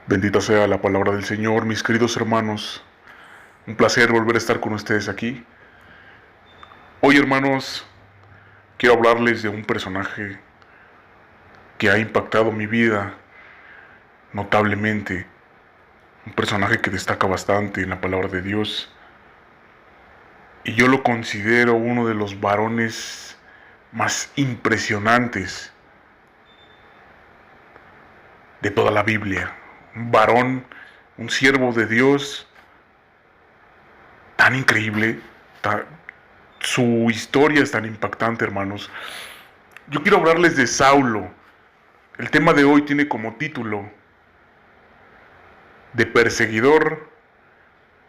Bendita sea la palabra del Señor, mis queridos hermanos. Un placer volver a estar con ustedes aquí. Hoy, hermanos, quiero hablarles de un personaje que ha impactado mi vida notablemente. Un personaje que destaca bastante en la palabra de Dios. Y yo lo considero uno de los varones más impresionantes de toda la Biblia. Un varón, un siervo de Dios tan increíble, su historia es tan impactante, hermanos. Yo quiero hablarles de Saulo. El tema de hoy tiene como título: de perseguidor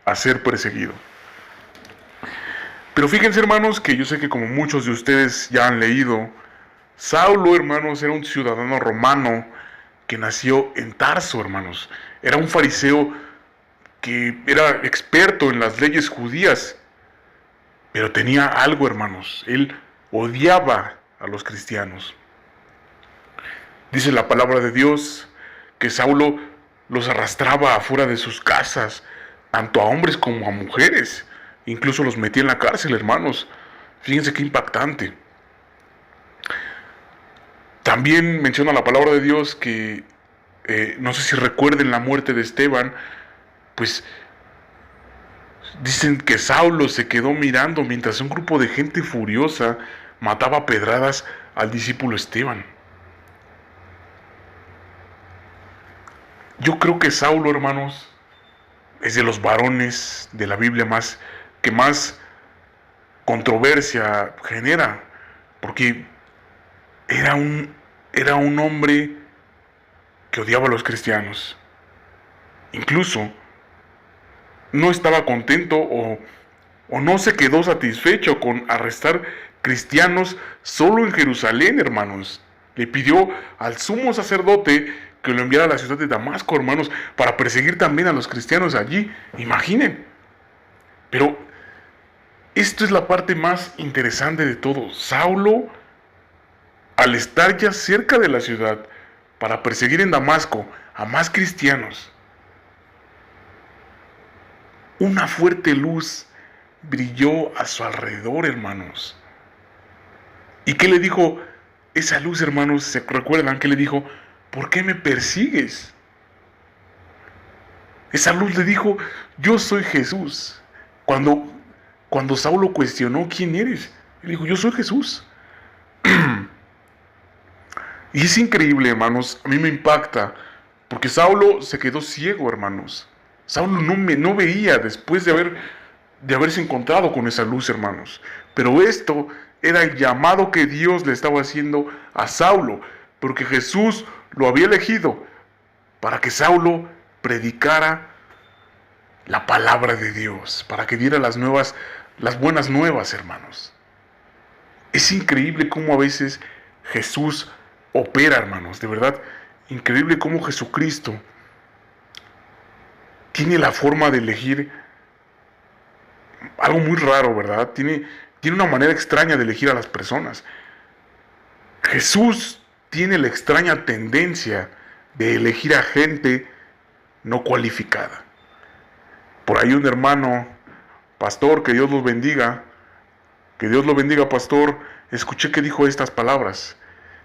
a ser perseguido. Pero fíjense, hermanos, que yo sé que como muchos de ustedes ya han leído, Saulo, hermanos, era un ciudadano romano que nació en Tarso, hermanos. Era un fariseo que era experto en las leyes judías, pero tenía algo, hermanos. Él odiaba a los cristianos. Dice la palabra de Dios que Saulo los arrastraba afuera de sus casas, tanto a hombres como a mujeres. Incluso los metía en la cárcel, hermanos. Fíjense qué impactante. También menciona la palabra de Dios que, no sé si recuerden la muerte de Esteban, pues dicen que Saulo se quedó mirando mientras un grupo de gente furiosa mataba a pedradas al discípulo Esteban. Yo creo que Saulo, hermanos, es de los varones de la Biblia que más controversia genera, porque era un hombre que odiaba a los cristianos. Incluso no estaba contento o no se quedó satisfecho con arrestar cristianos solo en Jerusalén, hermanos. Le pidió al sumo sacerdote que lo enviara a la ciudad de Damasco, hermanos, para perseguir también a los cristianos allí. Imaginen. Pero esto es la parte más interesante de todo. Saulo, al estar ya cerca de la ciudad para perseguir en Damasco a más cristianos, una fuerte luz brilló a su alrededor, hermanos. ¿Y qué le dijo esa luz, hermanos? ¿Se recuerdan qué le dijo? ¿Por qué me persigues? Esa luz le dijo: yo soy Jesús. Cuando Saulo cuestionó: ¿quién eres? Él dijo: yo soy Jesús. Y es increíble, hermanos, a mí me impacta, porque Saulo se quedó ciego, hermanos. Saulo no veía después de haberse encontrado con esa luz, hermanos. Pero esto era el llamado que Dios le estaba haciendo a Saulo, porque Jesús lo había elegido para que Saulo predicara la palabra de Dios, para que diera las buenas nuevas, hermanos. Es increíble cómo a veces Jesús opera, hermanos, de verdad, increíble cómo Jesucristo tiene la forma de elegir algo muy raro, ¿verdad? Tiene una manera extraña de elegir a las personas. Jesús tiene la extraña tendencia de elegir a gente no cualificada. Por ahí un hermano, pastor, que Dios lo bendiga, pastor, escuché que dijo estas palabras: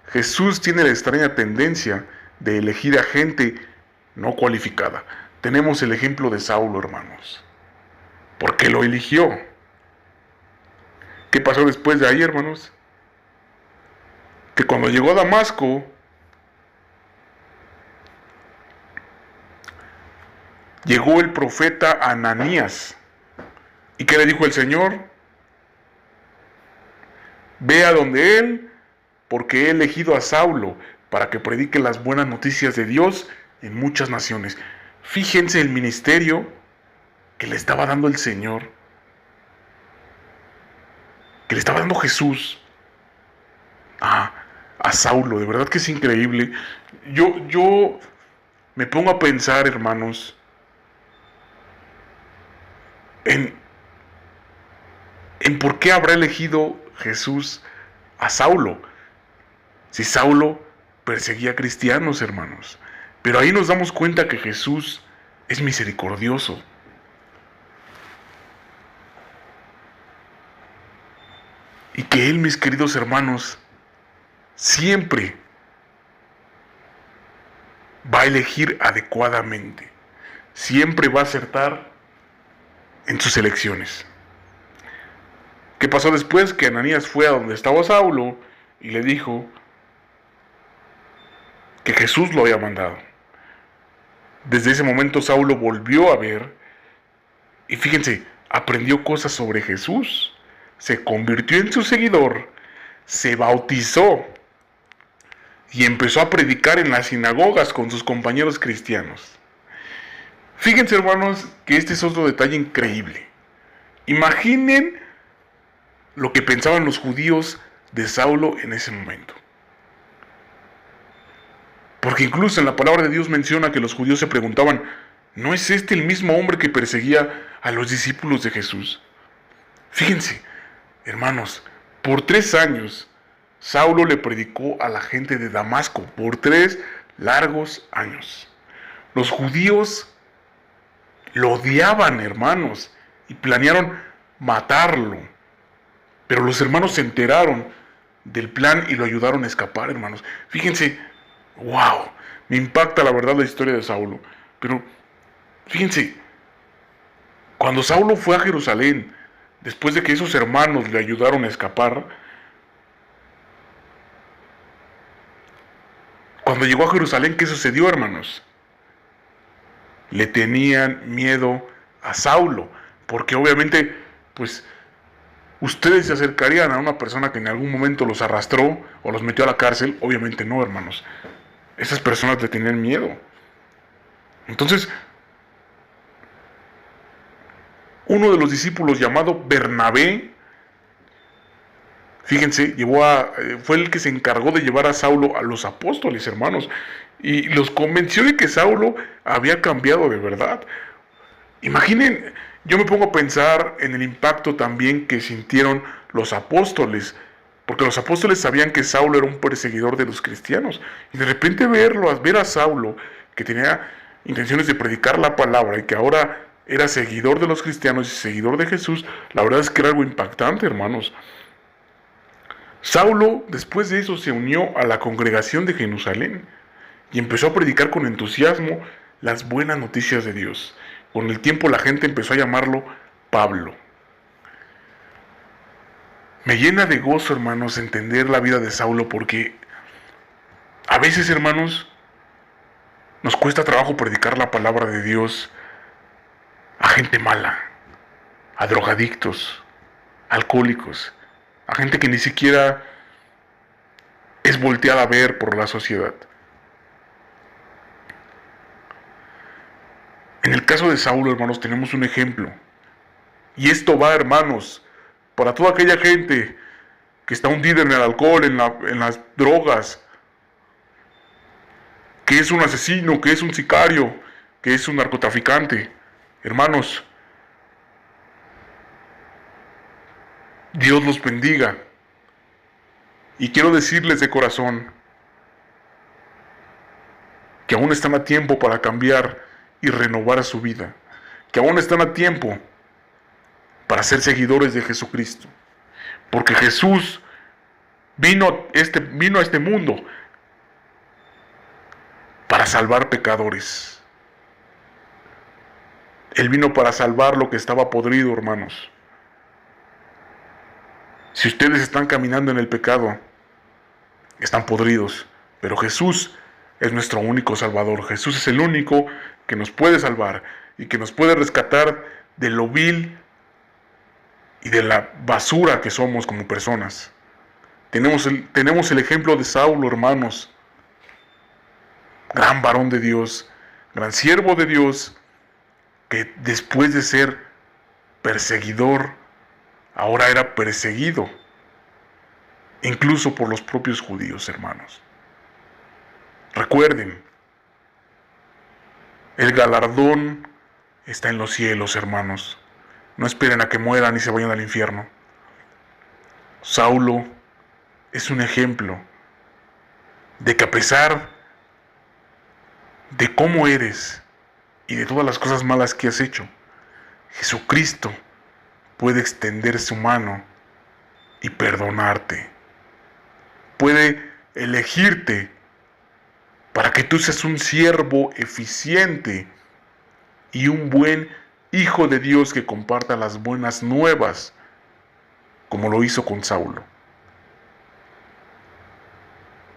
Jesús tiene la extraña tendencia de elegir a gente no cualificada. Tenemos el ejemplo de Saulo, hermanos, porque lo eligió. ¿Qué pasó después de ahí, hermanos? Que cuando llegó a Damasco, llegó el profeta Ananías. ¿Y qué le dijo el Señor? Ve a donde él, porque he elegido a Saulo para que predique las buenas noticias de Dios en muchas naciones. Fíjense el ministerio que le estaba dando el Señor, que le estaba dando Jesús a Saulo. De verdad que es increíble. Yo me pongo a pensar, hermanos, en por qué habrá elegido Jesús a Saulo. Si Saulo perseguía cristianos, hermanos. Pero ahí nos damos cuenta que Jesús es misericordioso. Y que Él, mis queridos hermanos, siempre va a elegir adecuadamente. Siempre va a acertar en sus elecciones. ¿Qué pasó después? Que Ananías fue a donde estaba Saulo y le dijo que Jesús lo había mandado. Desde ese momento Saulo volvió a ver y fíjense, aprendió cosas sobre Jesús, se convirtió en su seguidor, se bautizó y empezó a predicar en las sinagogas con sus compañeros cristianos. Fíjense, hermanos, que este es otro detalle increíble. Imaginen lo que pensaban los judíos de Saulo en ese momento. Porque incluso en la palabra de Dios menciona que los judíos se preguntaban, ¿no es este el mismo hombre que perseguía a los discípulos de Jesús? Fíjense, hermanos, por 3 años, Saulo le predicó a la gente de Damasco, por 3 largos años. Los judíos lo odiaban, hermanos, y planearon matarlo. Pero los hermanos se enteraron del plan y lo ayudaron a escapar, hermanos. Fíjense, wow, me impacta la verdad la historia de Saulo. Pero fíjense, cuando Saulo fue a Jerusalén, después de que esos hermanos le ayudaron a escapar, cuando llegó a Jerusalén, ¿qué sucedió, hermanos? Le tenían miedo a Saulo, porque obviamente, pues, ustedes se acercarían a una persona que en algún momento los arrastró o los metió a la cárcel. Obviamente no, hermanos. Esas personas le tenían miedo. Entonces, uno de los discípulos llamado Bernabé, fíjense, fue el que se encargó de llevar a Saulo a los apóstoles, hermanos, y los convenció de que Saulo había cambiado de verdad. Imaginen, yo me pongo a pensar en el impacto también que sintieron los apóstoles, porque los apóstoles sabían que Saulo era un perseguidor de los cristianos, y de repente ver a Saulo, que tenía intenciones de predicar la palabra y que ahora era seguidor de los cristianos y seguidor de Jesús, la verdad es que era algo impactante, hermanos. Saulo, después de eso, se unió a la congregación de Jerusalén y empezó a predicar con entusiasmo las buenas noticias de Dios. Con el tiempo la gente empezó a llamarlo Pablo. Me llena de gozo, hermanos, entender la vida de Saulo, porque a veces, hermanos, nos cuesta trabajo predicar la palabra de Dios a gente mala, a drogadictos, alcohólicos, a gente que ni siquiera es volteada a ver por la sociedad. En el caso de Saulo, hermanos, tenemos un ejemplo. Y esto va, hermanos, para toda aquella gente que está hundida en el alcohol, en las drogas, que es un asesino, que es un sicario, que es un narcotraficante. Hermanos, Dios los bendiga. Y quiero decirles de corazón que aún están a tiempo para cambiar y renovar su vida, que aún están a tiempo para ser seguidores de Jesucristo, porque Jesús vino a este mundo para salvar pecadores. Él vino para salvar lo que estaba podrido, hermanos. Si ustedes están caminando en el pecado, están podridos, pero Jesús es nuestro único Salvador. Jesús es el único que nos puede salvar y que nos puede rescatar de lo vil y de la basura que somos como personas. Tenemos el ejemplo de Saulo, hermanos. Gran varón de Dios, gran siervo de Dios, que después de ser perseguidor, ahora era perseguido, incluso por los propios judíos, hermanos. Recuerden, el galardón está en los cielos, hermanos. No esperen a que mueran y se vayan al infierno. Saulo es un ejemplo de que a pesar de cómo eres y de todas las cosas malas que has hecho, Jesucristo puede extender su mano y perdonarte. Puede elegirte para que tú seas un siervo eficiente y un buen hijo de Dios que comparta las buenas nuevas, como lo hizo con Saulo.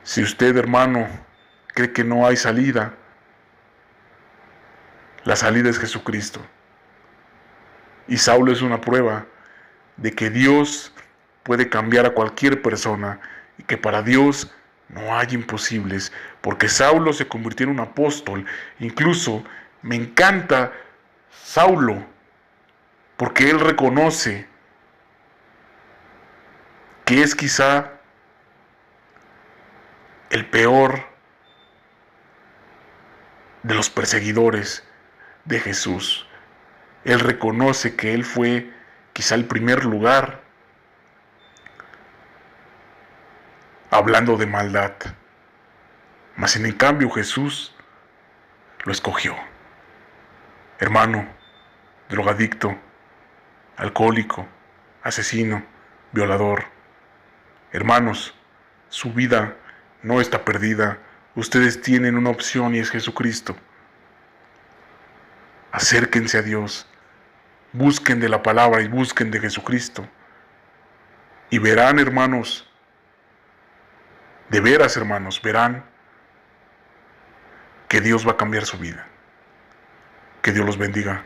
Si usted, hermano, cree que no hay salida, la salida es Jesucristo. Y Saulo es una prueba de que Dios puede cambiar a cualquier persona y que para Dios no hay imposibles, porque Saulo se convirtió en un apóstol. Incluso me encanta Saulo, porque él reconoce que es quizá el peor de los perseguidores de Jesús. Él reconoce que él fue quizá el primer lugar hablando de maldad. Mas en cambio Jesús lo escogió. Hermano, drogadicto, alcohólico, asesino, violador. Hermanos, su vida no está perdida. Ustedes tienen una opción y es Jesucristo. Acérquense a Dios. Busquen de la palabra y busquen de Jesucristo. Y verán, hermanos, de veras, hermanos, verán que Dios va a cambiar su vida. Que Dios los bendiga.